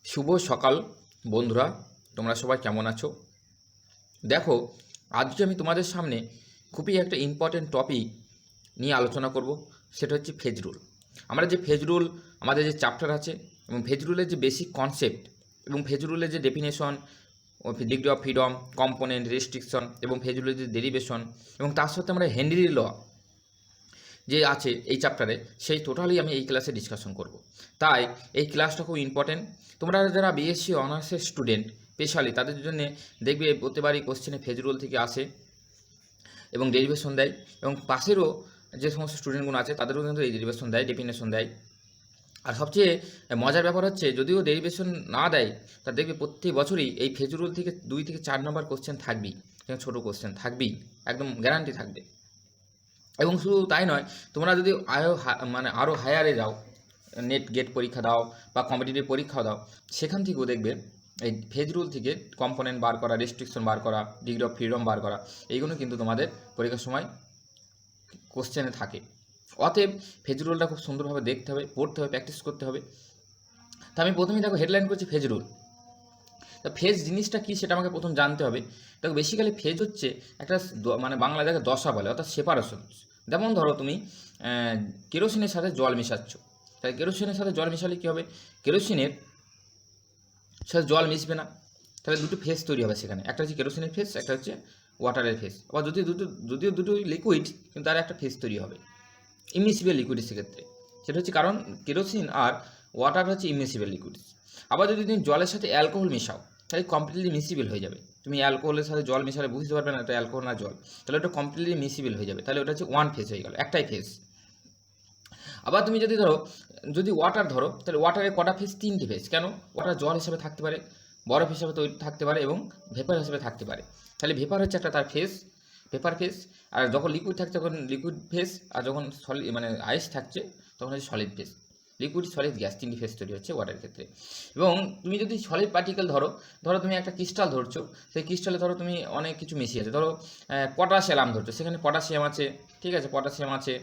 শুভ সকাল বন্ধুরা, তোমরা সবাই কেমন আছো? দেখো, আজকে আমি তোমাদের সামনে খুবই একটা ইম্পর্টেন্ট টপিক নিয়ে আলোচনা করব। সেটা হচ্ছে ফেজ রুল। আমরা যে ফেজ রুল, আমাদের যে চ্যাপ্টার আছে, এবং ফেজ রুলের যে বেসিক কনসেপ্ট এবং ফেজ রুলের যে definition, degree of freedom, component, restriction এবং ফেজ রুলের যে ডেরিভেশন, এবং তার সাথে আমরা হেনরি ল যে আছে এই চ্যাপ্টারে, সেই টোটালি আমি এই ক্লাসে ডিসকাশন করব। তাই এই ক্লাসটা খুব ইম্পর্টেন্ট। তোমরা যারা বিএসসি অনার্সের স্টুডেন্ট স্পেশালি তাদের জন্য দেখবে প্রতিবারই কোশ্চেনে ফেজ রুল থেকে আসে এবং ডেরিভেশন দেয়, এবং পাশেরও যে সমস্ত স্টুডেন্টগুলো আছে তাদেরও কিন্তু এই ডেরিভেশন দেয়, ডেফিনেশন দেয়। আর সবচেয়ে মজার ব্যাপার হচ্ছে, যদিও ডেরিভেশন না দেয়, তা দেখবে প্রত্যেক বছরই এই ফেজ রুল থেকে 2 থেকে 4 নম্বর কোশ্চেন থাকবেই, ছোটো কোশ্চেন থাকবেই, একদম গ্যারান্টি থাকবে। এবং শুধু তাই নয়, তোমরা যদি আরও হায়ারে যাও, নেট গেট পরীক্ষা দাও বা কম্পিটিটিভ পরীক্ষা দাও, সেখান থেকেও দেখবে এই ফেজ রুল থেকে কম্পোনেন্ট বার করা, রেস্ট্রিকশন বার করা, ডিগ্রি অফ ফ্রিডম বার করা, এইগুলো কিন্তু তোমাদের পরীক্ষার সময় কোশ্চেনে থাকে। অতএব ফেজ রুলটা খুব সুন্দরভাবে দেখতে হবে, পড়তে হবে, প্র্যাকটিস করতে হবে। তা আমি প্রথমেই দেখো হেডলাইন করছি ফেজ রুল। তা ফেজ জিনিসটা কী সেটা আমাকে প্রথম জানতে হবে। দেখো, বেসিক্যালি ফেজ হচ্ছে একটা বাংলা যাকে দশা বলে, অর্থাৎ সেপারেশন। যেমন ধরো তুমি কেরোসিনের সাথে জল মেশাচ্ছ, তাই কেরোসিনের সাথে জল মেশালে কী হবে, কেরোসিনের সাথে জল মিশবে না, তাহলে দুটো ফেজ তৈরি হবে সেখানে। একটা হচ্ছে কেরোসিনের ফেজ, একটা হচ্ছে ওয়াটারের ফেজ। আবার যদিও দুটো লিকুইড, কিন্তু তার একটা ফেজ তৈরি হবে, ইমিসিবল লিকুইড সেক্ষেত্রে। সেটা হচ্ছে কারণ কেরোসিন আর ওয়াটার হচ্ছে ইমিসিবল লিকুইড। আবার যদি তুমি জলের সাথে অ্যালকোহল মেশাও, তাহলে কমপ্লিটলি মিসিবল হয়ে যাবে। তুমি অ্যালকোহলের সাথে জল মেশালে বুঝতে পারবে না এটা অ্যালকোহল না জল, তাহলে ওটা কমপ্লিটলি মিসিবল হয়ে যাবে, তাহলে ওটা হচ্ছে ওয়ান ফেজ হয়ে গেল, একটাই ফেজ। আবার তুমি যদি ওয়াটার ধরো, তাহলে ওয়াটারের কটা ফেজ? 3টে ফেজ। কেন? ওয়াটার জল হিসেবে থাকতে পারে, বরফ হিসেবে তৈরি থাকতে পারে, এবং ভেপার হিসেবে থাকতে পারে। তাহলে ভেপার হচ্ছে একটা তার ফেজ, ভেপার ফেজ। আর যখন লিকুইড থাকছে তখন লিকুইড ফেজ, আর যখন আইস থাকছে তখন হচ্ছে solid phase. Liquid, solid, gas, 3টি ফেজ তৈরি হচ্ছে ওয়াটারের ক্ষেত্রে। এবং তুমি যদি সলিড পার্টিকেল ধরো তুমি একটা ক্রিস্টাল ধরছো, সেই ক্রিস্টালে ধরো তুমি অনেক কিছু মিশিয়েছো, ধরো পটাশিয়াম ধরছো, সেখানে পটাশিয়াম আছে, ঠিক আছে, পটাশিয়াম আছে,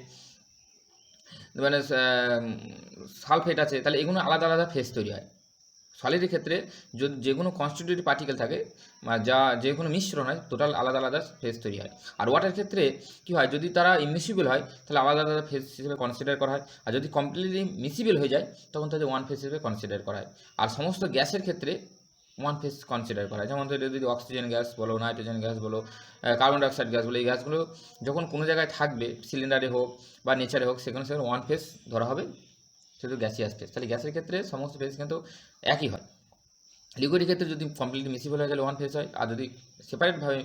সালফেট আছে, তাহলে এগুলো আলাদা আলাদা ফেজ তৈরি হয়। সলিডের ক্ষেত্রে যদি যে কোনো কনস্টিটিউটিভ পার্টিকেল থাকে, যে কোনো মিশ্রণ হয়, টোটাল আলাদা আলাদা ফেজ তৈরি হয়। আর ওয়াটার ক্ষেত্রে কী হয়, যদি তারা ইমিসিবল হয় তাহলে আলাদা আলাদা ফেজ হিসেবে কনসিডার করা হয়, আর যদি কমপ্লিটলি মিসিবল হয়ে যায় তখন তাদের ওয়ান ফেজ হিসেবে কনসিডার করা হয়। আর সমস্ত গ্যাসের ক্ষেত্রে ওয়ান ফেজ কনসিডার করা হয়। যেমন যদি অক্সিজেন গ্যাস বলো, নাইট্রোজেন গ্যাস বলো, কার্বন ডাইঅক্সাইড গ্যাস বলো, এই গ্যাসগুলো যখন কোনো জায়গায় থাকবে, সিলিন্ডারে হোক বা নেচারে হোক, সেখানে ওয়ান ফেজ ধরা হবে, শুধু গ্যাসিয়াস ফেজ। তাহলে গ্যাসের ক্ষেত্রে সমস্ত ফেজ কিন্তু একই হয়। লিকুইডের ক্ষেত্রে যদি কমপ্লিটলি মিসিবল হয়ে গেলে ওয়ান ফেজ হয়, আর যদি সেপারেটভাবে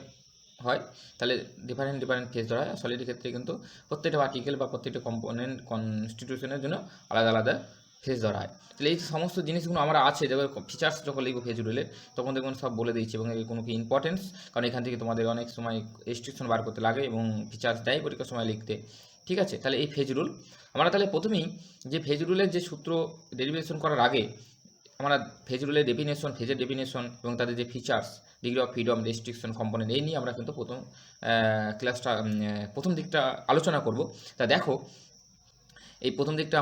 হয় তাহলে ডিফারেন্ট ফেজ ধরা হয়। সলিডের ক্ষেত্রে কিন্তু প্রত্যেকটা পার্টিকেল বা প্রত্যেকটা কম্পোনেন্ট কনস্টিটিউশনের জন্য আলাদা আলাদা ফেজ ধরা হয়। তাহলে এই সমস্ত জিনিসগুলো আমরা আছে, যেগুলো ফিচার্স যখন লিখবো ফেজ রুলের, তখন দেখুন সব বলে দিচ্ছি, এবং এর কোনো কি ইম্পর্টেন্স, কারণ এখান থেকে তোমাদের অনেক সময় রেস্ট্রিকশন বার করতে লাগে এবং ফিচার্স দেয় পরীক্ষার সময় লিখতে, ঠিক আছে। তাহলে এই ফেজ রুল আমরা তাহলে প্রথমেই যে ফেজ রুলের যে সূত্র ডেরিভেশন করার আগে আমরা ফেজ রুলের ডেফিনেশন, ফেজের ডেফিনেশন এবং তাদের যে features, degree of freedom, restriction, component, এই নিয়ে আমরা কিন্তু প্রথম দিকটা আলোচনা করব। তা দেখো, এই প্রথম দিকটা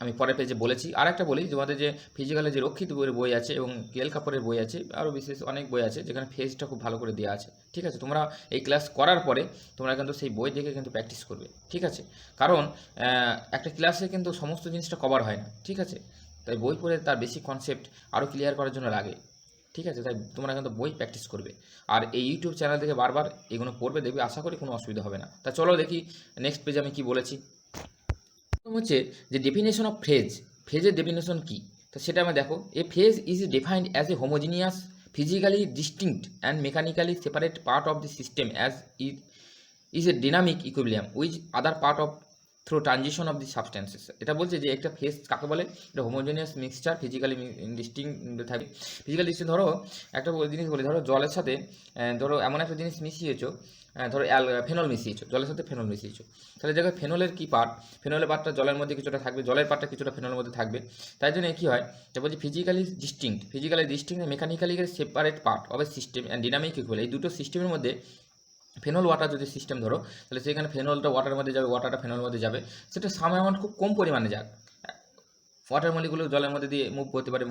আমি পরের পেজে বলেছি। আর একটা বলি, তোমাদের যে ফিজিক্যালের যে রক্ষিত বইয়ের বই আছে এবং কেএল কাপুরের বই আছে, আরও বিশেষ অনেক বই আছে যেখানে ফেজটা খুব ভালো করে দেওয়া আছে, ঠিক আছে। তোমরা এই ক্লাস করার পরে তোমরা কিন্তু সেই বই দেখে কিন্তু প্র্যাকটিস করবে, ঠিক আছে। কারণ একটা ক্লাসে কিন্তু সমস্ত জিনিসটা কভার হয় না, ঠিক আছে। তাই বই পড়ে তার বেসিক কনসেপ্ট আরও ক্লিয়ার করার জন্য লাগে, ঠিক আছে। তাই তোমরা কিন্তু বই প্র্যাকটিস করবে, আর এই ইউটিউব চ্যানেল থেকে বারবার এগুলো পড়বে, দেখবে, আশা করি কোনো অসুবিধা হবে না। তা চলো দেখি নেক্সট পেজে আমি কি বলেছি। হচ্ছে যে ডেফিনেশন অফ ফেজের ডেফিনেশন কী, তো সেটা আমরা দেখো। A phase is defined as a homogeneous, physically distinct and mechanically separate part of the system as it is a dynamic equilibrium which other part of through transition of the substances. এটা বলছে যে একটা ফেজ কাকে বলে, এটা homogeneous mixture, physically distinct থাকে। Physical distinct ধরো একটা জিনিস বলি, ধরো জলের সাথে ধরো এমন একটা জিনিস মিশিয়েছো, ধরো ফেনল মিশিয়েছো, জলের সাথে ফেনল মিশিয়েছো, তাহলে জায়গায় ফেনলের কী পার্ট, ফেনলের পার্টটা জলের মধ্যে কিছুটা থাকবে, জলের পার্টটা কিছুটা ফেনলের মধ্যে থাকবে। তাই জন্য কী হয়, যে বলছি physically distinct mechanically separate part of a system and dynamic equal. এই দুটো সিস্টেমের মধ্যে ফেনল ওয়াটার যদি সিস্টেম ধরো, তাহলে সেখানে ফেনলটা ওয়াটারের মধ্যে যাবে, ওয়াটারটা ফেনলের মধ্যে যাবে, সেটা সাম অ্যামাউন্ট খুব কম পরিমাণে যাক, ওয়াটার মলিকুল জলের মধ্যে দিয়ে মুভ করতে পারে,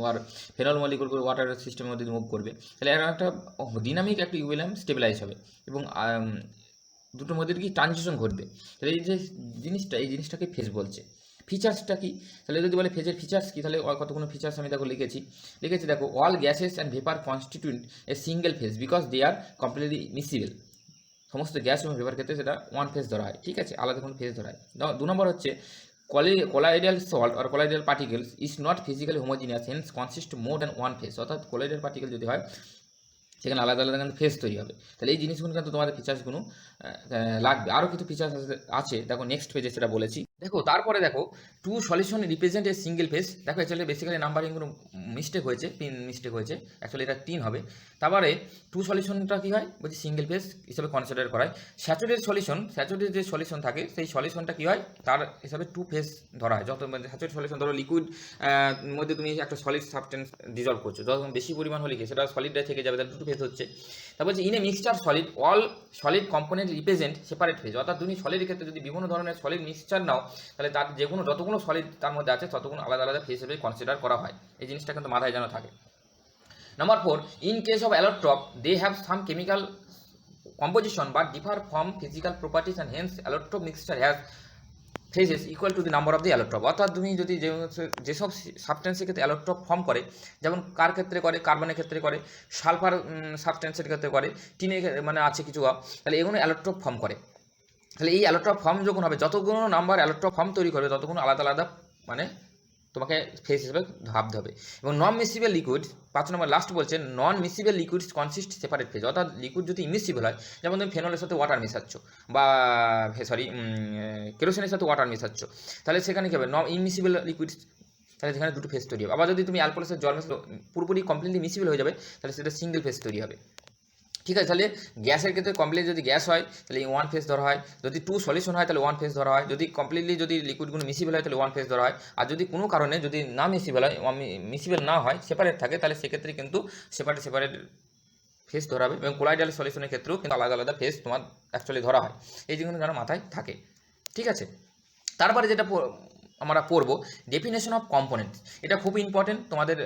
আর ফেনল মলিকুল ওয়াটার সিস্টেমের মধ্যে দিয়ে মুভ করবে, তাহলে এর একটা ডিনামিক একটা ইকুইলিব্রিয়াম স্টেবিলাইজ হবে এবং দুটোর মধ্যে কি ট্রানজিশন ঘটবে। তাহলে এই যে জিনিসটা, এই জিনিসটাকে ফেজ বলছে। ফিচার্সটা কি, তাহলে যদি বলে ফেজের ফিচার্স কি, তাহলে কতগুলো ফিচার্স আমি দেখো লিখেছি দেখো, all gases and vapour constitute a single phase because they are completely miscible. সমস্ত গ্যাস এবং ভেপার ক্ষেত্রে সেটা ওয়ান ফেজ ধরা হয়, ঠিক আছে, আলাদা কোনো ফেজ ধরা হয়। 2 নম্বর হচ্ছে colloidal salt or colloidal particles is not physically homogeneous, hence consist more than one phase। অর্থাৎ colloidal particle যদি হয় সেখানে আলাদা আলাদা কিন্তু ফেজ তৈরি হবে। তাহলে এই জিনিসগুলো কিন্তু তোমাদের ফিচার্সগুলো লাগবে। আরও কিছু ফিচার্স আছে, দেখো নেক্সট পেজে সেটা বলেছি। দেখো তারপরে দেখো two solution represent a single phase. দেখো অ্যাকচুয়ালি বেসিক্যালি নাম্বারিংগুলো মিস্টেক হয়েছে, পিন মিস্টেক হয়েছে, অ্যাকচুয়ালি এটা 3 হবে। তারপরে টু সলিউশনটা কী হয় বলছি সিঙ্গেল ফেজ হিসেবে কনসিডার করা হয়। স্যাচুরেটেড যে সলিউশন থাকে সেই সলিউশনটা কী হয় তার হিসাবে টু ফেজ ধরা হয়। যত স্যাচুরেটেড সলিউশন ধরো লিকুইড মধ্যে তুমি একটা সলিড সাবস্টেন্স ডিজলভ করছো, যত বেশি পরিমাণ হলে কি সেটা সলিডটা থেকে যাবে, তাহলে টু ফেজ হচ্ছে। তারপর in a mixture solid all solid component represent separate phase. অর্থাৎ তুমি সলিডের ক্ষেত্রে যদি বিভিন্ন ধরনের সলিড মিক্সচার নাও তাহলে তার যতগুলো সলিড তার মধ্যে আছে ততগুলো আলাদা আলাদা ফেজ হিসেবে কনসিডার করা হয়। এই জিনিসটা কিন্তু মাথায় যেন থাকে। Number 4, in case of allotrope they have same chemical composition but differ from physical properties and hence allotrope mixture has phases equal to the number of the allotrope. অর্থাৎ তুমি যদি যেসব সাবস্টেন্সের ক্ষেত্রে অ্যালোট্রপ ফর্ম করে, যেমন কার ক্ষেত্রে করে, কার্বনের ক্ষেত্রে করে, সালফার সাবস্টেন্সের ক্ষেত্রে করে, টিনে মানে আছে কিছু, তাহলে এগুলো অ্যালোট্রপ ফর্ম করে। তাহলে এই অ্যালোট্রপ ফর্ম যখন হবে, যতগুলো নাম্বার অ্যালোট্রপ ফর্ম তৈরি করবে ততগুলো আলাদা আলাদা মানে তোমাকে ফেজ হিসেবে ভাবতে হবে। এবং নন মিসিবল লিকুইড 5 নম্বর লাস্ট বলছে নন মিসিবল লিকুইডস কনসিস্ট সেপারেট ফেজ। অর্থাৎ লিকুইড যদি ইমিসিবল হয়, যেমন তুমি ফেনলের সাথে ওয়াটার মিশাচ্ছ বা কেরোসিনের সাথে ওয়াটার মিশাচ্ছ, তাহলে সেখানে কী হবে নন ইমিসিবল লিকুইডস, তাহলে সেখানে দুটো ফেজ তৈরি হবে। আবার যদি তুমি অ্যালকোহলের সাথে জল মেশালো পুরোপুরি কমপ্লিটলি মিসিবল হয়ে যাবে, তাহলে সেটা সিঙ্গেল ফেজ তৈরি হবে, ঠিক আছে। তাহলে গ্যাসের ক্ষেত্রে কমপ্লিটলি যদি গ্যাস হয় তাহলে ওয়ান ফেজ ধরা হয়, যদি টু সলিউশন হয় তাহলে ওয়ান ফেজ ধরা হয়, যদি কমপ্লিটলি যদি লিকুইডগুলো মিসিবল হয় তাহলে ওয়ান ফেজ ধরা হয়, আর যদি কোনো কারণে যদি না মিসিবল হয়, মিসিবল না হয়, সেপারেট থাকে, তাহলে সেক্ষেত্রে কিন্তু সেপারেট ফেজ ধরা হবে। এবং কোলাইডাল সলিউশনের ক্ষেত্রেও কিন্তু আলাদা আলাদা ফেজ তোমার অ্যাকচুয়ালি ধরা হয়। এই জিনিসগুলো যেন মাথায় থাকে, ঠিক আছে। তারপরে যেটা আমরা পড়বো ডেফিনেশন অফ কম্পোনেন্টস। এটা খুব ইম্পর্টেন্ট, তোমাদের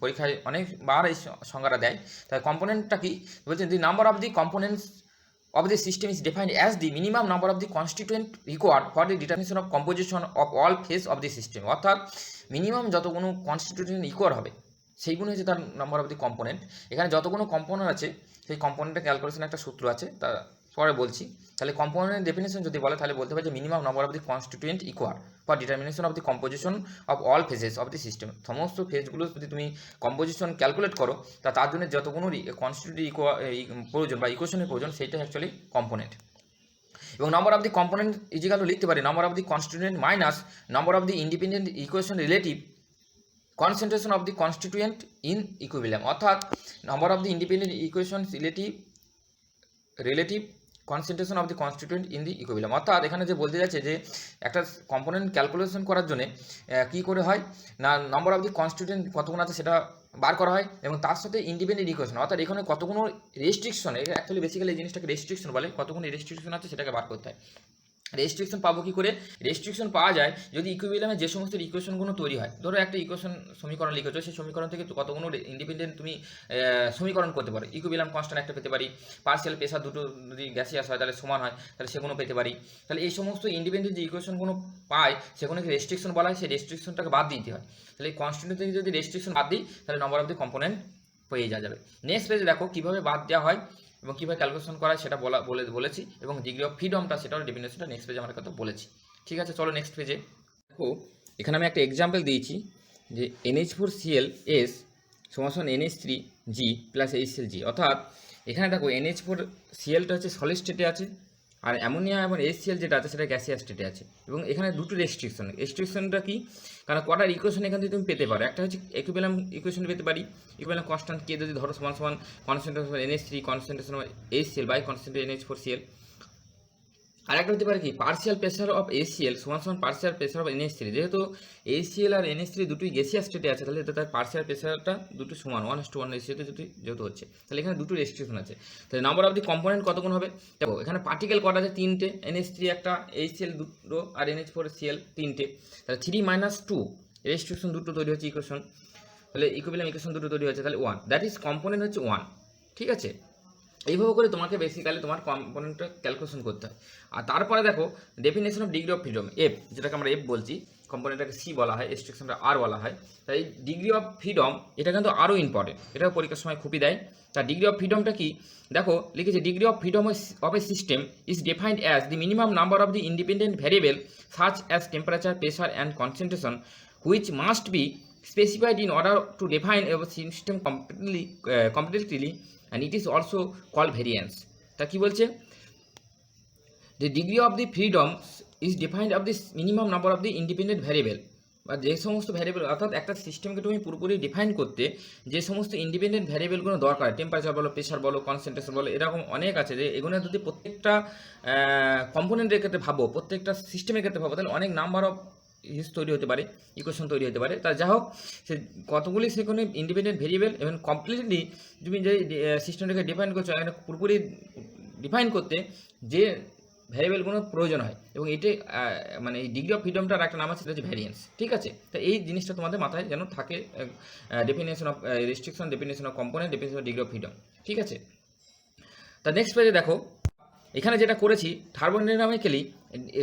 পরীক্ষায় অনেকবার এই সংজ্ঞাটা দেয়। তাই কম্পোনেন্টটা কি বলছে, দি number of the components of the system is defined as the minimum number of the constituent required for the determination of composition of all phase of the system. অর্থাৎ মিনিমাম যতগুলো কনস্টিটিউয়েন্ট রিকোয়ার্ড হবে সেইগুলো হচ্ছে তার number of the component. এখানে যতগুলো component আছে সেই কম্পোনেন্টের ক্যালকুলেশন একটা সূত্র আছে, তা পরে বলছি। তাহলে কম্পোনেন্ট ডেফিনেশন যদি বলে তাহলে বলতে পারে যে minimum number of the constituent equal for determination of the composition of all phases of the system. সমস্ত ফেজগুলো যদি তুমি কম্পোজিশন ক্যালকুলেট করো তার জন্য যতগুলো কনস্টিটিউয়েন্ট প্রয়োজন বা ইকুয়েশনের প্রয়োজন সেইটা অ্যাকচুয়ালি কম্পোনেন্ট। এবং number of the component is equal to লিখতে পারি number of the constituent minus number of the independent equation relative concentration of the constituent in equilibrium. অর্থাৎ number of the independent equation relative concentration of the constituent in the equilibrium. অর্থাৎ এখানে যে বলতে যাচ্ছে যে একটা কম্পোনেন্ট ক্যালকুলেশন করার জন্য কী করে হয় না, নাম্বার অফ দি কনস্টিটুয়েন্ট কতগুলো আছে সেটা বার করা হয় এবং তার সাথে ইন্ডিপেন্ডেন্ট ইকুয়েশন, অর্থাৎ এখানে কতগুলো রেস্ট্রিকশন, অ্যাকচুয়ালি বেসিক্যালি এই জিনিসটাকে রেস্ট্রিকশন বলে, কতগুলো রেস্ট্রিকশন আছে সেটাকে বার করতে হয়। রেস্ট্রিকশন পাবো কী করে, রেস্ট্রিকশন পাওয়া যায় যদি ইকুইলিব্রিয়ামে যে সমস্ত ইকুয়েশনগুলো তৈরি হয়, ধরো একটা ইকুয়েশন সমীকরণ লিখেছো, সেই সমীকরণ থেকে কতগুলো ইন্ডিপেন্ডেন্ট তুমি সমীকরণ করতে পারো। ইকুইলিব্রিয়াম কনস্ট্যান্ট একটা পেতে পারি, পার্শিয়াল প্রেসার দুটো যদি গ্যাসিয়াস হয় তাহলে সমান হয়, তাহলে সেগুলো পেতে পারি। তাহলে এই সমস্ত ইন্ডিপেন্ডেন্ট যে ইকুয়েশনগুলো পায় সেগুলোকে রেস্ট্রিকশন বলা হয়, সেই রেস্ট্রিকশনটাকে বাদ দিতে হয়। তাহলে এই কনস্ট্যান্ট থেকে যদি রেস্ট্রিকশন বাদ দিই তাহলে নাম্বার অফ দি কম্পোনেন্ট পেয়ে যাবে। নেক্সট পেজে দেখো কীভাবে বাদ দেওয়া হয় এবং কীভাবে ক্যালকুলেশন করা হয় সেটা বলেছি, এবং ডিগ্রি অফ ফ্রিডমটা সেটাও ডেফিনেশনটা নেক্সট পেজে আমার কথা বলেছি, ঠিক আছে। চলো নেক্সট পেজে দেখো, এখানে আমি একটা এক্সাম্পল দিয়েছি যে NH4Cl সমান NH3G প্লাস HCl। অর্থাৎ এখানে দেখো NH4Clটা হচ্ছে সলিড স্টেটে আছে, আর অ্যামোনিয়া এবং HCl যেটা আছে সেটা গ্যাসিয়াস স্টেটে আছে। এবং এখানে দুটো রেস্ট্রিকশনটা কি, কারণ কটার ইকুয়েশন এখান থেকে তুমি পেতে পারো, একটা হচ্ছে ইকুইলিব্রিয়াম ইকুয়েশন পেতে পারি, ইকুইলিব্রিয়াম কনস্ট্যান্ট কে যদি ধরো সমান concentration NH3 concentration HCl by concentration NH4Cl, আর একটা হতে পারে কি পার্সিয়াল প্রেসার অফ ACl সমান সমান পার্সিয়াল প্রেসার অফ NH3, যেহেতু ACl আর NH3 দুটোই গ্যাসিয়াস স্টেটে আছে, তাহলে তার পার্সিয়াল প্রেসারটা দুটো সমান 1:1 রেশিওতে যেহেতু হচ্ছে, তাহলে এখানে দুটো রেস্ট্রিকশন আছে। তাহলে নাম্বার অফ দি কম্পোনেন্ট কত গুণ হবে? দেখো এখানে পার্টিকেল কটা আছে? 3টে, NH3 একটা, HCl দুটো আর NH4Cl 3টে, তাহলে 3 - 2 রেস্ট্রিকশন দুটো তৈরি হচ্ছে ইকুয়েশন, তাহলে ইকুইভ্যালেন্ট ইকুয়েশন দুটো তৈরি হচ্ছে, তাহলে 1 দ্যাট ইজ কম্পোনেন্ট হচ্ছে 1। ঠিক আছে, এইভাবে করে তোমাকে বেসিক্যালি তোমার কম্পোনেন্টটা ক্যালকুলেশন করতে হয়। আর তারপরে দেখো definition of degree of freedom F, যেটাকে আমরা এফ বলছি, কম্পোনেন্টটাকে সি বলা হয়, রেস্ট্রিকশনটা আর বলা হয়। তাই ডিগ্রি অফ ফ্রিডম এটা কিন্তু আরও ইম্পর্টেন্ট, এটাও পরীক্ষার সময় খুবই দেয়। তার ডিগ্রি অফ ফ্রিডমটা কি দেখো লিখেছে, degree of freedom of a system is defined as the minimum number of the independent variable such as temperature, pressure and concentration which must be specified in order to define a system completely and it is also called variance. তা কি বলছে, the degree of the freedom is defined of the minimum number of the independent variable, বা যে সমস্ত variable, অর্থাৎ একটা সিস্টেমকে তুমি পুরোপুরি ডিফাইন করতে যে সমস্ত ইন্ডিপেন্ডেন্ট ভ্যারিয়েবলগুলো দরকার, টেম্পারেচার বলো, প্রেশার বলো, কনসেন্ট্রেশন বলো, এরকম অনেক আছে, যে এগুলো যদি প্রত্যেকটা কম্পোনেন্টের ক্ষেত্রে ভাবো, প্রত্যেকটা সিস্টেমের ক্ষেত্রে ভাবো, তাহলে অনেক নাম্বার অফ তৈরি হতে পারে, ইকুয়েশন তৈরি হতে পারে। তা যা হোক, সে কতগুলি সেখানে ইন্ডিপেন্ডেন্ট ভেরিয়েবল এবং কমপ্লিটলি তুমি যে সিস্টেমটাকে ডিফাইন করছো, এখানে পুরোপুরি ডিফাইন করতে যে ভ্যারিয়েবলগুলোর প্রয়োজন হয়, এবং এটাই মানে এই ডিগ্রি অফ ফ্রিডমটার একটা নাম আছে, সেটা হচ্ছে ভ্যারিয়েন্স। ঠিক আছে, তো এই জিনিসটা তোমাদের মাথায় যেন থাকে, definition of restriction, definition of component, definition of degree of freedom. ঠিক আছে, তা নেক্সট পেজে দেখো, এখানে যেটা করেছি থার্মোডাইনামিক্যালি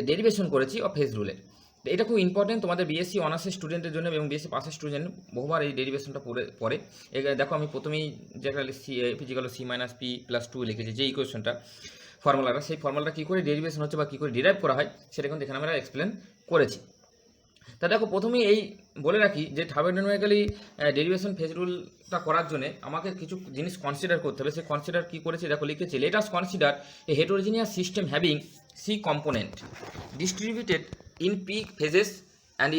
ডেরিভেশন করেছি অফ ফেজ রুলের। এটা খুব ইম্পর্টেন্ট তোমাদের বিএসসি অনার্সের স্টুডেন্টের জন্য এবং বিএসসি পাসের স্টুডেন্ট বহুবার এই ডেরিভেশনটা পড়ে। দেখো আমি প্রথমেই যেটা ফিজিক্যাল C-P+2 লিখেছি, যে ইকুয়েশনটা ফর্মুলাটা, সেই ফর্মুলাটা কী করে ডেরিভেশন হচ্ছে বা কী করে ডিরাইভ করা হয়, সেটা কিন্তু এখানে আমরা এক্সপ্লেন করেছি। তা দেখো প্রথমেই এই বলে রাখি যে থার্মোডাইনামিক্যালি ডেরিভেশন ফেজ রুলটা করার জন্য আমাকে কিছু জিনিস কনসিডার করতে হবে। সেই কনসিডার কী করেছি দেখো লিখেছি, let us consider a heterogeneous system having C component distributed in p phases and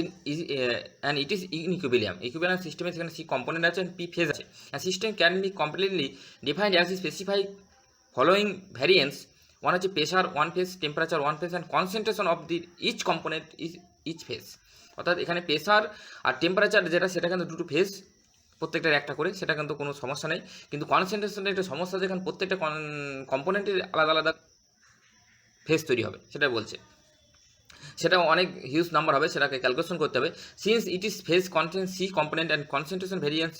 it is in equilibrium. Equilibrium system এখানে c component আছে and p phase আছে, and system can be completely defined as specify following variance. One হচ্ছে pressure one phase, temperature one phase and concentration of the each component is each phase. অর্থাৎ এখানে pressure আর temperature যেটা, সেটা কিন্তু দুটো phase, প্রত্যেকটার একটা করে, সেটা কিন্তু কোনো সমস্যা নেই। কিন্তু কনসেন্ট্রেশনের একটা সমস্যা, যেখানে প্রত্যেকটা কম্পোনেন্টের আলাদা আলাদা ফেজ তৈরি হবে, সেটা বলছে, সেটা অনেক হিউজ নাম্বার হবে, সেটাকে ক্যালকুলেশন করতে হবে। Since it is phase content C component and concentration variance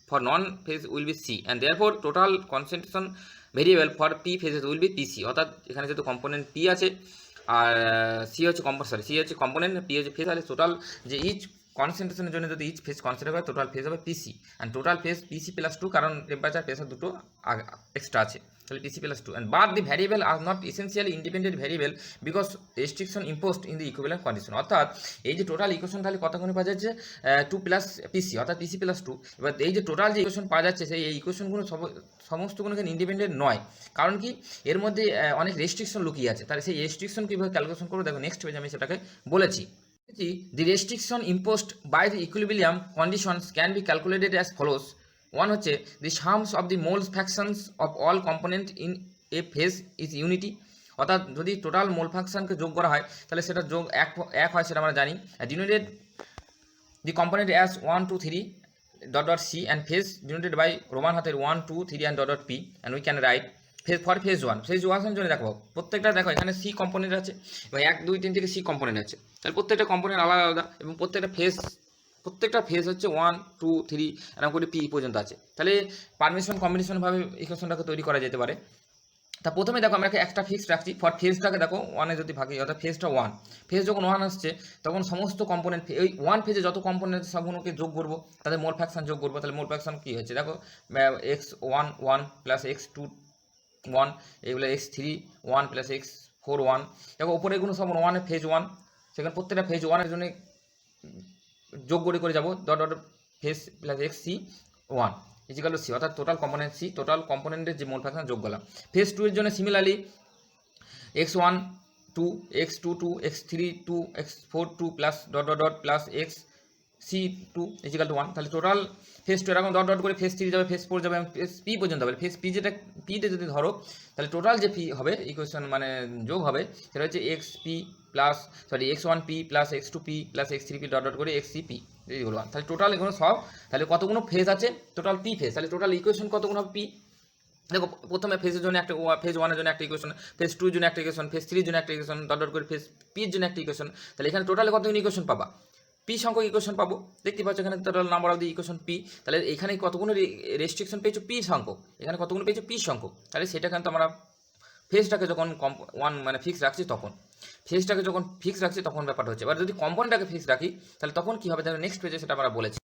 for non phase will be C and therefore total concentration variable for P phases will be PC. অর্থাৎ এখানে যেহেতু কম্পোনেন্ট পি আছে আর C হচ্ছে C হচ্ছে component, P হচ্ছে phase, তাহলে total যে ইচ কনসেন্ট্রেশনের জন্য যদি ইচ ফেজ কনসিডার করে, টোটাল ফেজ হবে PC, and total phase PC+2, কারণ টেম্পারেচার প্রেসার দুটো এক্সট্রা আছে, তাহলে PC+2 and but the variable are not essentially independent variable because restriction imposed in the equivalent condition. অর্থাৎ এই যে টোটাল ইকুয়েশন তাহলে কতক্ষণে পাওয়া যাচ্ছে 2 + PC, অর্থাৎ PC+2। এবার এই যে টোটাল যে ইকুয়েশন পাওয়া যাচ্ছে, সেই ইকুয়েশনগুলো সমস্তগুলো এখানে ইন্ডিপেন্ডেন্ট নয়, কারণ কি এর মধ্যে অনেক রেস্ট্রিকশন লুকিয়ে আছে। তাহলে সেই রেস্ট্রিকশন কীভাবে ক্যালকুলেশন করবো দেখো নেক্সট পেজে আমি সেটাকে বলেছি। The restriction imposed by the equilibrium conditions can be calculated as follows. One হচ্ছে the sums of the moles fractions of all component in a phase is unity. অর্থাৎ যদি টোটাল মোল ফ্র্যাকশনকে যোগ করা হয়, তাহলে সেটা যোগ এক হয়, সেটা আমরা জানি। Denoted the component as 1 2 3 dot c and phase denoted by Roman হাতের 1 2 3 and dot p, and we can write phase for phase 1। Phase 1 জন্য দেখো প্রত্যেকটা, দেখো এখানে সি কম্পোনেন্ট আছে এবং 1 2 3 থেকে সি কম্পোনেন্ট আছে, তাহলে প্রত্যেকটা কম্পোনেন্ট আলাদা আলাদা এবং প্রত্যেকটা ফেজ হচ্ছে 1 2 3 এরকম করে পি পর্যন্ত আছে। তাহলে পারমিশন কম্বিনেশনভাবে ইকুয়েশনটাকে তৈরি করা যেতে পারে। তা প্রথমে দেখো আমরা একটা ফিক্সড রাখছি ফর ফেজটাকে, দেখো 1 যদি ভাগি, অর্থাৎ ফেজটা 1, ফেজ যখন 1 আসছে তখন সমস্ত কম্পোনেন্ট ওই 1 ফেজে যত কম্পোনেন্ট সবগুলোকে যোগ করবো, তাদের মোল ফ্র্যাকশন যোগ করবো। তাহলে মোল ফ্র্যাকশন কী হচ্ছে দেখো, x1 1 প্লাস x2 1, এগুলো x3 1 প্লাস x4 1। দেখো ওপরে এগুলো সব 1 ফেজ 1, সেখানে প্রত্যেকটা ফেজ 1-এর জন্য যোগ করে যাবো, dot dot phase plus xc 1 equal to C, অর্থাৎ টোটাল কম্পোনেন্ট সি, টোটাল কম্পোনেন্টের যে মোল ফ্র্যাকশন যোগ করলাম। ফেজ 2 এর জন্য similarly x1 2 x2 2 x3 2 x4 2 plus dot dot dot plus x C2 equal to 1। তাহলে টোটাল ফেজ 2 এরকম dot dot করে ফেজ 3 যাবে, ফেজ 4 যাবে, ফেজ পি পর্যন্ত হবে। ফেজ পি যেটা পিতে যদি ধরো তাহলে টোটাল যে পি হবে ইকুয়েশন মানে যোগ হবে সেটা হচ্ছে x1p plus x2p plus x3p dot dot করে xcp ইকুয়াল 1। তাহলে টোটাল এগুলো সব তাহলে কতগুলো ফেজ আছে, টোটাল পি ফেজ। তাহলে টোটাল ইকুয়েশন কতগুলো হবে পি। দেখো প্রথমে ফেজের জন্য একটা ফেজ 1-এর জন্য একটা ইকুয়েশন, ফেজ 2-এর জন্য একটা ইকুয়েশন, ফেজ 3-এর জন্য একটা ইকুয়েশন, ডট ডট করে ফেজ পির জন্য একটা ইকুয়েশন। তাহলে এখানে টোটালে কতগুলো ইকুয়েশন পাবা, পি সংখ্যক ইকুয়েশন পাবো। দেখতে পাচ্ছ এখানে total number of the equation P. তাহলে এখানে কতগুলো রেস্ট্রিকশন পেয়েছো পি সংখ্যক, এখানে কতগুলো পেয়েছো পি সংখ্যক। তাহলে সেটা কিন্তু আমরা ফেজটাকে যখন ওয়ান মানে ফিক্স রাখছি তখন, ফেজটাকে যখন ফিক্স রাখছি তখন ব্যাপারটা হচ্ছে। এবার যদি কম্পাউন্ডটাকে ফিক্স রাখি তাহলে তখন কী হবে, তাহলে নেক্সট পেজে সেটা আমরা বলেছি।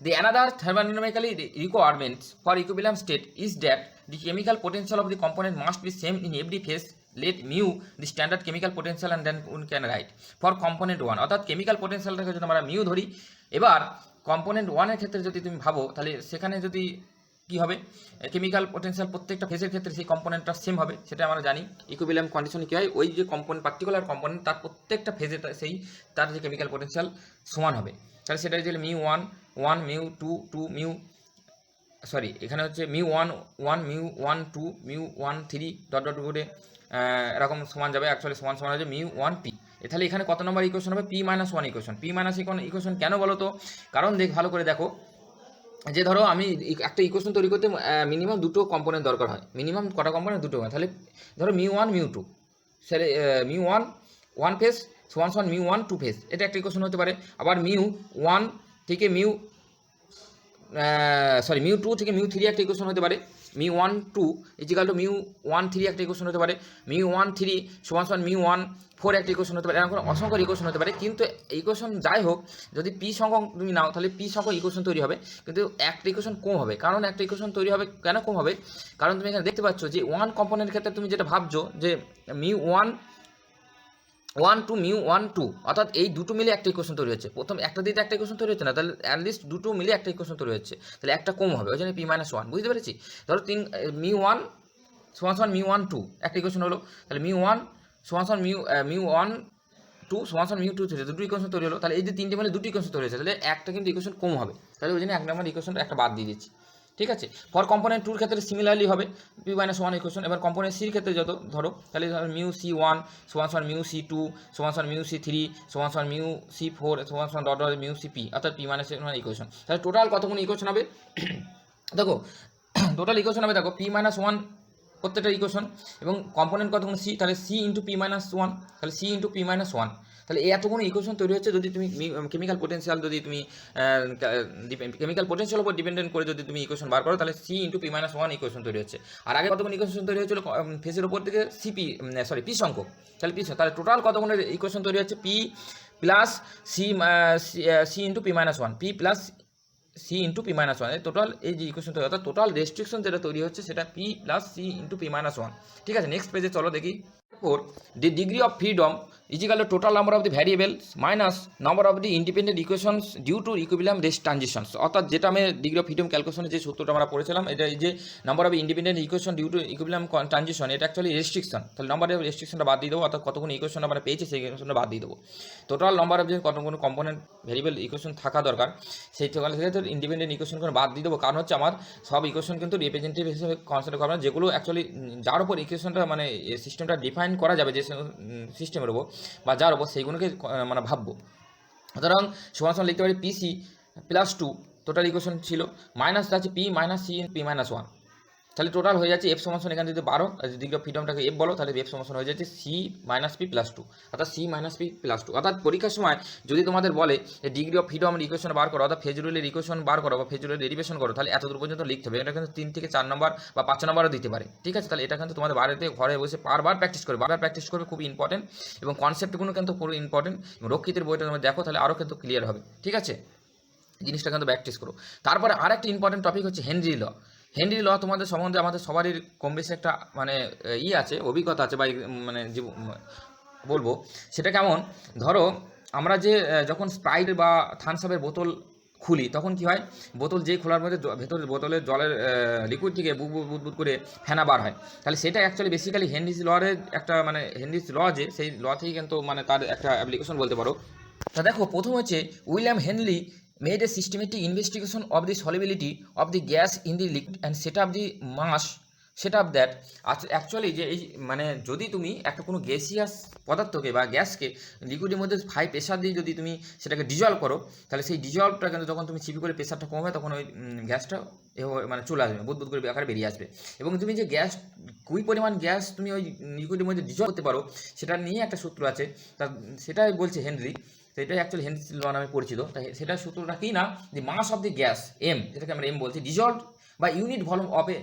The another thermodynamically requirements for equilibrium state is that the chemical potential of the component must be same in every phase. Let mu the standard chemical potential and then one can right for component 1। অর্থাৎ chemical পোটেনশিয়ালটাকে যদি আমরা mu ধরি, এবার component 1-এর ক্ষেত্রে যদি তুমি ভাবো তাহলে সেখানে যদি কী হবে, কেমিক্যাল পোটেনশিয়াল প্রত্যেকটা ফেজের ক্ষেত্রে সেই কম্পোনেন্টটা সেম হবে, সেটা আমরা জানি। ইকুইলিব্রিয়াম কন্ডিশনে কী হয়, ওই যে কম্পোনেন্ট পার্টিকুলার কম্পোনেন্ট তার প্রত্যেকটা ফেজে সেই তার যে কেমিক্যাল পোটেনশিয়াল সমান হবে। তাহলে সেটা যদি মিউ 1 মিউ 2 মিউ সরি এখানে হচ্ছে mu 1 mu 2 mu 3 dot dot করে এরকম সমান যাবে, অ্যাকচুয়ালি সমান হচ্ছে মিউ 1p। তাহলে এখানে কত নম্বর ইকুয়েশন হবে, p-1 ইকুয়েশন। p-1 ইকুয়েশন কেন বলো তো, কারণ ভালো করে দেখো যে ধরো আমি একটা ইকুয়েশন তৈরি করতে মিনিমাম দুটো কম্পোনেন্ট দরকার হয়, মিনিমাম কটা কম্পোনেন্ট, দুটো। তাহলে ধরো মিউ 1 মিউ 2, সেটা মিউ 1 ফেজ সমান মিউ 1 2 ফেজ, এটা একটা ইকুয়েশন হতে পারে। আবার মিউ 1 থেকে মিউ 2 থেকে মিউ 3 একটা ইকুয়েশন হতে পারে। মিউ 1 2 ইজিক্যাল টু মিউ 1 3 একটা ইকুয়েশন হতে পারে। মিউ 1 3 সমান মিউ 1 4 একটা ইকুয়েশন হতে পারে। এরকম অসংখ্য ইকুয়েশন হতে পারে। কিন্তু ইকুয়েশন যাই হোক, যদি পি সংখ্যক তুমি নাও তাহলে পি সংখ্যক ইকুয়েশন তৈরি হবে, কিন্তু একটা ইকুয়েশন কম হবে। কারণ একটা ইকুয়েশন তৈরি হবে কেন কম হবে, কারণ তুমি এখানে দেখতে পাচ্ছ যে 1 কম্পোনেন্টের ক্ষেত্রে তুমি যেটা ভাবছো যে মিউ 1 টু মিউ 1 2, অর্থাৎ এই দুটো মিলে একটা ইকুয়েশন তৈরি হচ্ছে। প্রথম একটা দিতে একটা ইকুয়েশন তৈরি হচ্ছে না, তাহলে অ্যাটলিস্ট দুটো মিলে একটা ইকুয়েশন তৈরি হচ্ছে, তাহলে একটা কম হবে, ওই জন্য p-1। বুঝতে পেরেছি? ধরো মিউ 1 সমান মিউ 1 2 একটা ইকুয়েশন হলো, তাহলে মিউ 1 সমান মিউ 1 2 সমান মিউ 2 3, দুটো ইকুয়েশন তৈরি হলো। তাহলে এই যে তিনটে মিলে দুটো ইকুয়েশন তৈরি হচ্ছে, তাহলে একটা কিন্তু ইকুয়েশন কম হবে, তাহলে ওই জন্য এক নম্বর ইকুয়েশনটা একটা বাদ দিয়ে দিচ্ছি। ঠিক আছে, ফর কম্পোনেন্ট 2 ক্ষেত্রে সিমিলারলি হবে p-1 ইকুয়েশন। এবার কম্পোনেন্ট সির ক্ষেত্রে যত ধরো, তাহলে মিউ c1 সমান মিউ c2 সমান মিউ c3 সমান মিউ c4 সমান ডট ডট মিউ cp, অর্থাৎ p-1 ইকুয়েশন। তাহলে টোটাল কতগুলো ইকুয়েশন হবে দেখো, টোটাল ইকুয়েশন হবে দেখো p-1 প্রত্যেকটা ইকুয়েশন, এবং কম্পোনেন্ট কতগুলো c, তাহলে c ইন্টু p-1, তাহলে c ইন্টু p-1। তাহলে এই এতগুলো ইকুয়েশন তৈরি হচ্ছে যদি তুমি কেমিক্যাল পোটেনশিয়াল যদি তুমি কেমিক্যাল পোটেনশিয়াল উপর ডিপেন্ডেন্ট করে যদি তুমি ইকুয়েশন বার করো, তাহলে c ইন্টু p-1 ইকুয়েশন তৈরি হচ্ছে। আর আগে কতগুলো ইকুয়েশন তৈরি হচ্ছিল ফেজের উপর থেকে পি সংখ্যক, তাহলে তাহলে টোটাল কতগুলো ইকুয়েশন তৈরি হচ্ছে p plus c into p-1, p plus c into p-1, total এই যে ইকুয়েশন তৈরি, অর্থাৎ টোটাল রেস্ট্রিকশন যেটা তৈরি হচ্ছে সেটা p plus c into p-1। ঠিক আছে, নেক্সট পেজে চলো দেখি। The degree of freedom is equal to total number of the variables minus number of the independent equations due to equilibrium rest transitions। অর্থাৎ যেটা আমি ডিগ্রি অফ ফ্রিডম ক্যালকুলেশনে যে সূত্রটা আমরা পড়েছিলাম, এটা এই যে number of independent equation due to equilibrium transition, এটা অ্যাকচুয়ালি রেস্ট্রিকশন। তাহলে নাম্বার অফ রেস্ট্রিকশনটা বাদ দিয়ে দেবো, অর্থাৎ কতগুলো ইকুয়েশন আমরা পেয়েছি সেই ইকুয়েশনটা বাদ দিয়ে দেবো। টোটাল নাম্বার অফ যে কতগুলো কম্পোনেন্ট ভেরিয়েবল ইকুয়েশন থাকা দরকার সেই থেকে ইন্ডিপেন্ডেন্ট ইকুয়েশনগুলো বাদ দিয়ে দেবো, কারণ হচ্ছে আমার সব ইকুয়েশন কিন্তু রিপ্রেজেন্টেটিভ হিসেবে কনসিডার করবো না, যেগুলো অ্যাকচুয়ালি যার উপর ইকুয়েশনটা মানে সিস্টেমটা ডিফাইন করা যাবে, যে সিস্টেমের উপর বা যার উপর সেইগুলোকে মানে ভাববো। সুতরাং সমান লিখতে পারি pc প্লাস 2 টোটাল ইকুয়েশন ছিল, মাইনাস আছে p minus c in p-1, তাহলে টোটাল হয়ে যাচ্ছে f সমান এখানে যদি 12 ডিগ্রি অফ ফ্রিডমটাকে f বলো, তাহলে f সমান হয়ে যাচ্ছে c মাইনাস p প্লাস 2, অর্থাৎ c মাইনাস p প্লাস 2। অর্থাৎ পরীক্ষার সময় যদি তোমাদের বলে যে ডিগ্রি অফ ফ্রিডম ইকুয়েশন বার করো, অর্থাৎ ফেজ রুলের ইকুয়েশন বার করো বা ফেজ রুলের ডেরিভেশন করো, তাহলে এত দূর পর্যন্ত লিখতে হবে। এটা কিন্তু 3 থেকে 4 নম্বর বা 5 নম্বরও দিতে পারে। ঠিক আছে, তাহলে এটা কিন্তু তোমাদের বাড়িতে ঘরে বসে বারবার প্র্যাকটিস করবে, খুব ইম্পর্টেন্ট, এবং কনসেপ্টগুলো কিন্তু পুরো ইম্পর্টেন্ট। রক্ষিতের বইটা তোমরা দেখো, তাহলে আরও কিন্তু ক্লিয়ার হবে। ঠিক আছে, জিনিসটা কিন্তু প্র্যাকটিস করো। তারপরে আরেকটা ইম্পর্টেন্ট টপিক হচ্ছে হেনরি ল। হেনরি ল তোমাদের সম্বন্ধে আমাদের সবারই কম বেশি একটা মানে আছে, অভিজ্ঞতা আছে, বা মানে বলবো সেটা কেমন। ধরো আমরা যে যখন স্প্রাইট বা থামস-আপের বোতল খুলি, তখন কি হয়, বোতল যেই খোলার মধ্যে ভেতরে বোতলের জলের লিকুইড থেকে বুদবুদ করে ফেনা বার হয়, তাহলে সেটা অ্যাকচুয়ালি বেসিক্যালি হেনরিজ লর একটা মানে হেনরিজ ল যে সেই ল থেকেই কিন্তু মানে তার একটা অ্যাপ্লিকেশন বলতে পারো। তা দেখো প্রথম হচ্ছে William Henry made a systematic investigation of the solubility of the gas in the liquid and set up the mass set up that. আচ্ছা অ্যাকচুয়ালি যে এই মানে যদি তুমি একটা কোনো গ্যাসিয়াস পদার্থকে বা গ্যাসকে লিকুইডের মধ্যে হাই প্রেশার দিয়ে যদি তুমি সেটাকে ডিজলভ করো, তাহলে সেই ডিজলভটা কিন্তু যখন তুমি চিপি করে প্রেশারটা কমবে তখন ওই গ্যাসটা মানে চলে আসবে, বুদবুদ করে আকারে বেরিয়ে আসবে। এবং তুমি যে গ্যাস কুই পরিমাণ গ্যাস তুমি ওই লিকুইডের মধ্যে ডিজলভ করতে পারো সেটা নিয়ে একটা সূত্র আছে, তা সেটাই বলছে হেনরি। তো এটাই অ্যাকচুয়ালি হেনরি ল নামে পরিচিত। তাই সেটা সূত্রটা কি না, দি mass of the gas M, যেটাকে আমরা এম বলছি, dissolved by unit volume of a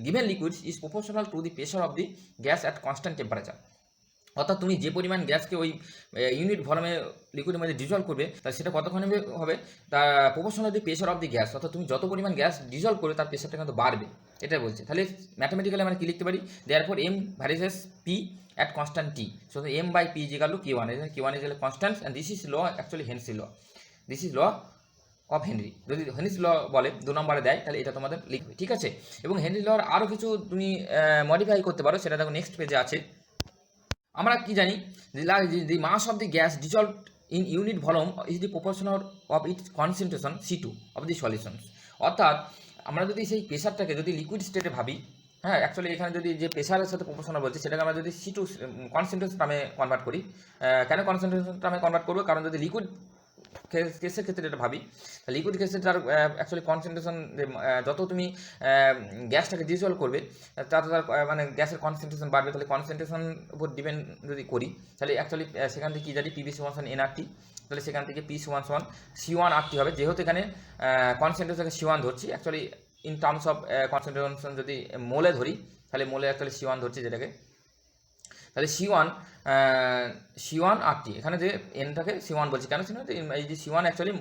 given liquid is proportional to the pressure of the gas at constant temperature। অর্থাৎ তুমি যে পরিমাণ গ্যাসকে ওই ইউনিট ভলিউমে লিকুইডের মধ্যে ডিজলভ করবে তাহলে সেটা কতক্ষণে হবে, তার proportional the pressure of the gas. অর্থাৎ তুমি যত পরিমাণ গ্যাস ডিজলভ করবে তার প্রেশারটা কিন্তু বাড়বে, এটাই বলছে। তাহলে ম্যাথমেটিক্যালি আমরা কী লিখতে পারি, therefore M varies P at constant t, so the m by p is equal to q1, q1 is a constant and this is law, actually Henry law, this is law of Henry. যদি Henry's ল বলে 2 নম্বরে দেয় তাহলে এটা তোমাদের লিখবে, ঠিক আছে। এবং হেনরি লর আরও কিছু তুমি মডিফাই করতে পারো, সেটা দেখো নেক্সট পেজে আছে। আমরা কি জানি, the mass of the gas dissolve in unit volume is the proportional of its concentration C2 of the solutions. অর্থাৎ আমরা যদি সেই প্রেশারটাকে যদি লিকুইড স্টেটে ভাবি, হ্যাঁ অ্যাকচুয়ালি এখানে যদি যে প্রেশারের সাথে প্রপোর্শনাল বলছি সেটাকে আমরা যদি C2 কনসেন্ট্রেশন টার্মে কনভার্ট করি, কেন কনসেন্ট্রেশন টার্মে কনভার্ট করবো, কারণ যদি লিকুইড কেসের ক্ষেত্রে এটা ভাবি, লিকুইড কেসে তার অ্যাকচুয়ালি কনসেন্ট্রেশন যত তুমি গ্যাসটাকে ডিজলভ করবে তার মানে গ্যাসের কনসেন্ট্রেশন বাড়বে। তাহলে কনসেন্ট্রেশন উপর ডিপেন্ড যদি করি তাহলে অ্যাকচুয়ালি সেখান থেকে কী জানি পিভি সমান NRT, তাহলে সেখান থেকে P সমান C1RT হবে। যেহেতু এখানে কনসেন্ট্রেশনকে C1 ধরছি, actually in terms of concentration যদি মোলে ধরি তাহলে মোলে অ্যাকচুয়ালি C1 ধরছি যেটাকে, তাহলে C1RT, এখানে যে এনটাকে C1 বলছি কেন ছিল, এই যে C1 actually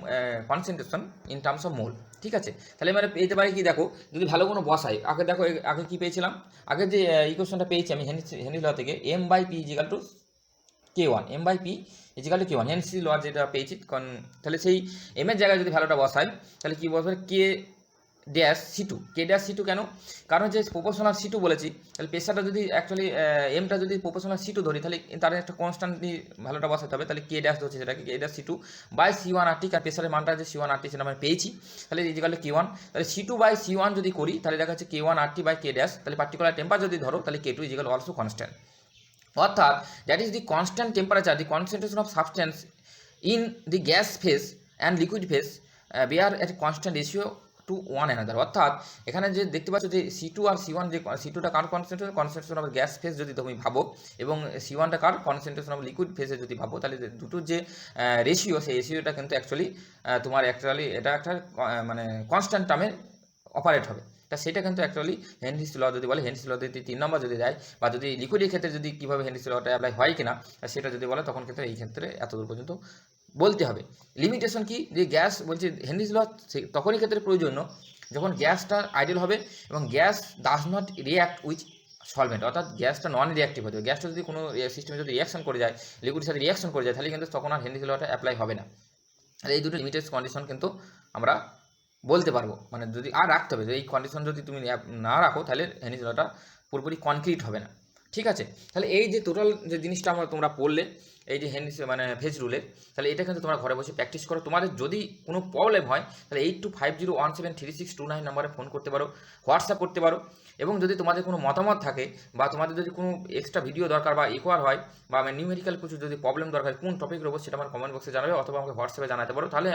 concentration in terms of mole, ঠিক আছে। তাহলে মানে পেতে পারি কি, দেখো যদি ভালো কোনো বসাই, আগে দেখো আগে কী পেয়েছিলাম, আগে যে ইকুয়েশনটা পেয়েছি আমি হেনরি ল থেকে, m/p is equal to K1, m/p is equal to K1, Henry law যেটা পেয়েছি। তাহলে সেই এম এর জায়গায় যদি ভ্যালুটা বসাই তাহলে কী বসবে, K-C2 কেন, কারণ যে প্রপোর্শনাল C2 বলেছি, তাহলে প্রেশারটা যদি অ্যাকচুয়ালি এমটা যদি প্রপোর্শনাল C2 ধরি তাহলে তার একটা কনস্ট্যান্টলি ভ্যালুটা বসাতে হবে। তাহলে K' ধরছি সেটাকে K'(C2) বাই C1RT, আর প্রেশারের মানটা যে C1RT সেটা আমরা পেয়েছি, তাহলে ইজিক্যাল টু K1। তাহলে C2 বাই C1 যদি করি তাহলে দেখা যাচ্ছে K1RT বাই K', তাহলে পার্টিকুলার টেম্পারেচার যদি ধরো তাহলে K2 ইজিক্যাল অলসো কনস্ট্যান্ট। অর্থাৎ that is the constant temperature, the concentration of substance in the gas phase and liquid phase bear at constant ratio to one another. অর্থাৎ এখানে যে দেখতে পাচ্ছ যে C2 আর C1, যে C2টা কার কনসেন্ট্রেশন অফ গ্যাস ফেজ যদি তুমি ভাবো, এবং C1টা কার কনসেন্ট্রেশন অফ লিকুইড ফেজে যদি ভাবো, তাহলে দুটোর যে রেশিও, সেই রেশিওটা কিন্তু অ্যাকচুয়ালি তোমার এটা একটা মানে কনস্ট্যান্ট টার্মে অপারেট হবে। তা সেটা কিন্তু অ্যাকচুয়ালি হেনরিস ল যদি বলে, হেনরিস ল যদি 3 নম্বর যদি দেয়, বা যদি লিকুইডের ক্ষেত্রে যদি কীভাবে হেনরিস লটা অ্যাপ্লাই হয় কিনা সেটা যদি বলে, তখন কিন্তু এই ক্ষেত্রে এতদূর পর্যন্ত বলতে হবে। লিমিটেশন কি, যে গ্যাস বলছে হেনরিস ল তখনই ক্ষেত্রে প্রয়োজনীয় যখন গ্যাসটা আইডিয়াল হবে এবং gas does not react with solvent, অর্থাৎ গ্যাসটা নন রিঅ্যাক্টিভ হতে হবে। গ্যাসটা যদি কোনো সিস্টেমে যদি রিঅ্যাকশন করে যায়, লিকুইডের সাথে রিঅ্যাকশন করে যায়, তাহলে কিন্তু তখন আর হেনরিস লটা অ্যাপ্লাই হবে না। আর এই দুটো লিমিটেড কন্ডিশন কিন্তু আমরা বলতে পারবো, মানে যদি আর রাখতে হবে, এই কন্ডিশন যদি তুমি না রাখো তাহলে হেনরিস লটা পুরোপুরি কনক্রিট হবে না, ঠিক আছে। তাহলে এই যে টোটাল যে জিনিসটা তোমরা পড়লে, এই যে হেনরিস মানে ফেজ রুলের, তাহলে এটা কিন্তু তোমরা ঘরে বসে প্র্যাকটিস করো। তোমাদের যদি কোনো প্রবলেম হয় তাহলে 8250173629 নম্বরে ফোন করতে পারো, হোয়াটসঅ্যাপ করতে পারো। এবং যদি তোমাদের কোনো মতামত থাকে বা তোমাদের যদি কোনো এক্সট্রা ভিডিও দরকার বা ইকোয়ার হয় বা নিউমেরিক্যাল কিছু যদি প্রবলেম দরকার, কোন টপিকের উপর, সেটা আমার কমেন্ট বক্সে জানাবে অথবা আমাকে হোয়াটসঅ্যাপে জানাতে পারো। তাহলে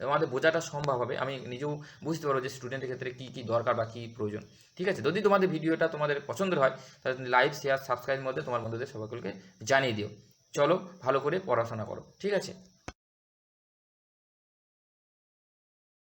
আমাদের বোঝাটা সম্ভব হবে, আমি নিজেও বুঝতে পারবো যে স্টুডেন্টের ক্ষেত্রে কী কী দরকার বা কী প্রয়োজন, ঠিক আছে। যদি তোমাদের ভিডিওটা তোমাদের পছন্দের হয় তাহলে লাইক, শেয়ার, সাবস্ক্রাইবের মধ্যে তোমার বন্ধুদের সকলকে জানিয়ে দিও। চলো ভালো করে পড়াশোনা করো, ঠিক আছে।